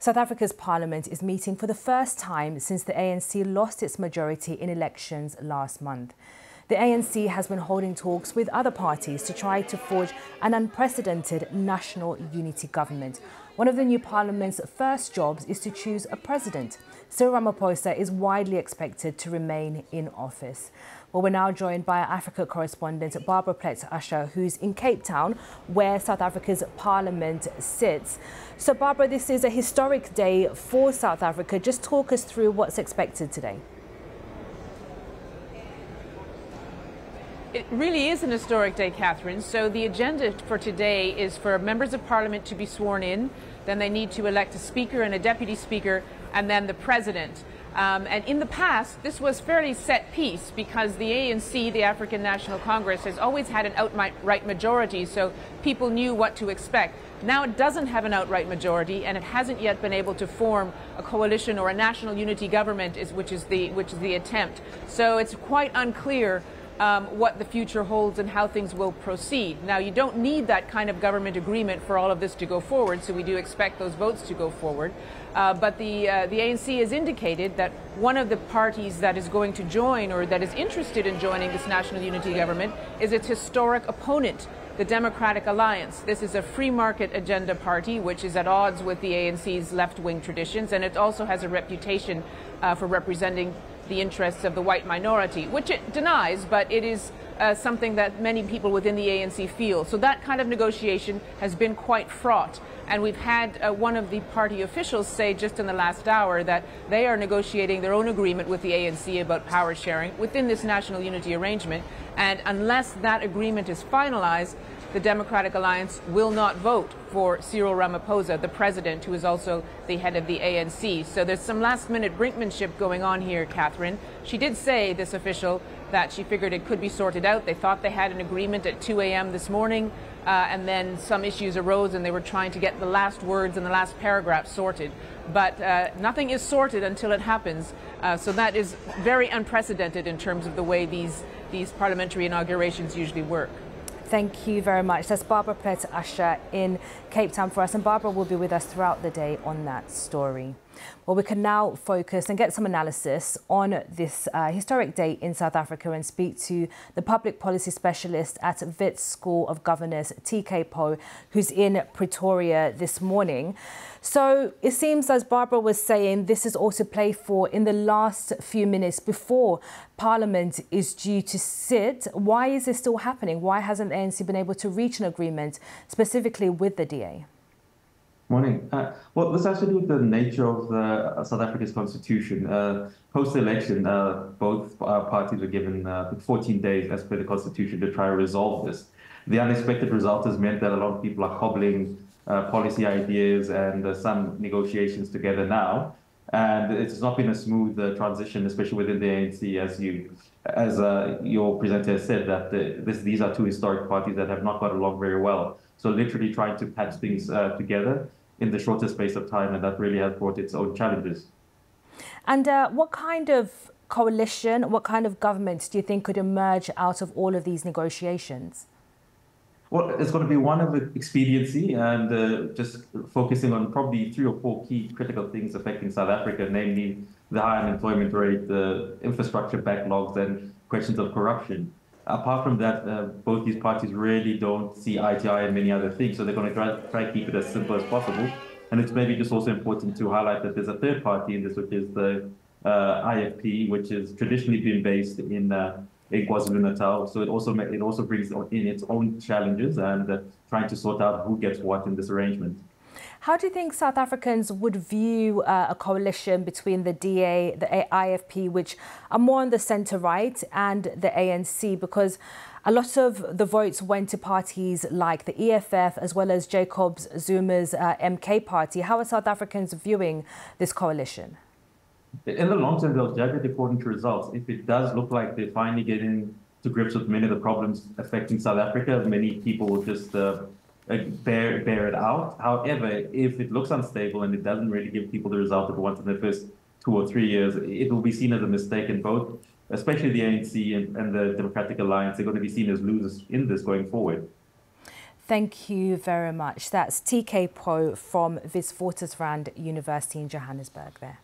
South Africa's parliament is meeting for the first time since the ANC lost its majority in elections last month. The ANC has been holding talks with other parties to try to forge an unprecedented national unity government. One of the new parliament's first jobs is to choose a president. Cyril Ramaphosa is widely expected to remain in office. Well, we're now joined by our Africa correspondent, Barbara Plett-Usher, who's in Cape Town, where South Africa's parliament sits. So, Barbara, this is a historic day for South Africa. Just talk us through what's expected today. It really is an historic day, Catherine. So the agenda for today is for members of parliament to be sworn in. Then they need to elect a speaker and a deputy speaker, and then the president. And in the past, this was fairly set piece because the ANC, the African National Congress, has always had an outright majority, so people knew what to expect. Now it doesn't have an outright majority, and it hasn't yet been able to form a coalition or a national unity government, which is the attempt. So it's quite unclear what the future holds and how things will proceed. Now, you don't need that kind of government agreement for all of this to go forward, so we do expect those votes to go forward. But the ANC has indicated that one of the parties that is going to join or that is interested in joining this national unity government is its historic opponent, the Democratic Alliance. This is a free market agenda party which is at odds with the ANC's left-wing traditions, and it also has a reputation for representing the interests of the white minority, which it denies, but it is something that many people within the ANC feel. So that kind of negotiation has been quite fraught. And we've had one of the party officials say just in the last hour that they are negotiating their own agreement with the ANC about power sharing within this national unity arrangement. And unless that agreement is finalized, the Democratic Alliance will not vote for Cyril Ramaphosa, the president, who is also the head of the ANC. So there's some last-minute brinkmanship going on here, Catherine. She did say, this official, that she figured it could be sorted out. They thought they had an agreement at 2 a.m. this morning, and then some issues arose, and they were trying to get the last words and the last paragraph sorted. But nothing is sorted until it happens. So that is very unprecedented in terms of the way these parliamentary inaugurations usually work. Thank you very much. That's Barbara Plett-Usher in Cape Town for us, and Barbara will be with us throughout the day on that story. Well, we can now focus and get some analysis on this historic day in South Africa and speak to the public policy specialist at Wits School of Governors, TK Poe, who's in Pretoria this morning. So it seems, as Barbara was saying, this is also played for in the last few minutes before Parliament is due to sit. Why is this still happening? Why hasn't the ANC been able to reach an agreement specifically with the DA? Morning. Well, this has to do with the nature of South Africa's constitution. Post-election, both parties were given 14 days as per the constitution to try to resolve this. The unexpected result has meant that a lot of people are cobbling policy ideas and some negotiations together now. And it's not been a smooth transition, especially within the ANC, as your presenter has said, that these are two historic parties that have not got along very well. So literally trying to patch things together in the shortest space of time, and that really has brought its own challenges. And what kind of coalition, what kind of government do you think could emerge out of all of these negotiations? Well, it's going to be one of expediency and just focusing on probably 3 or 4 key critical things affecting South Africa, namely the high unemployment rate, the infrastructure backlogs, and questions of corruption. Apart from that, both these parties really don't see eye to eye and many other things, so they're going to try to keep it as simple as possible. And it's maybe just also important to highlight that there's a third party in this, which is the IFP, which has traditionally been based in KwaZulu-Natal. So it also brings in its own challenges and trying to sort out who gets what in this arrangement. How do you think South Africans would view a coalition between the DA, the IFP, which are more on the centre-right, and the ANC? Because a lot of the votes went to parties like the EFF as well as Jacob Zuma's MK party. How are South Africans viewing this coalition? In the long term, they'll judge it according to results. If it does look like they're finally getting to grips with many of the problems affecting South Africa, many people will just bear it out. However, if it looks unstable and it doesn't really give people the result that they want in the first 2 or 3 years, it will be seen as a mistake, and both, especially the ANC and the Democratic Alliance, they're going to be seen as losers in this going forward. Thank you very much. That's TK Pro from Witwatersrand University in Johannesburg there.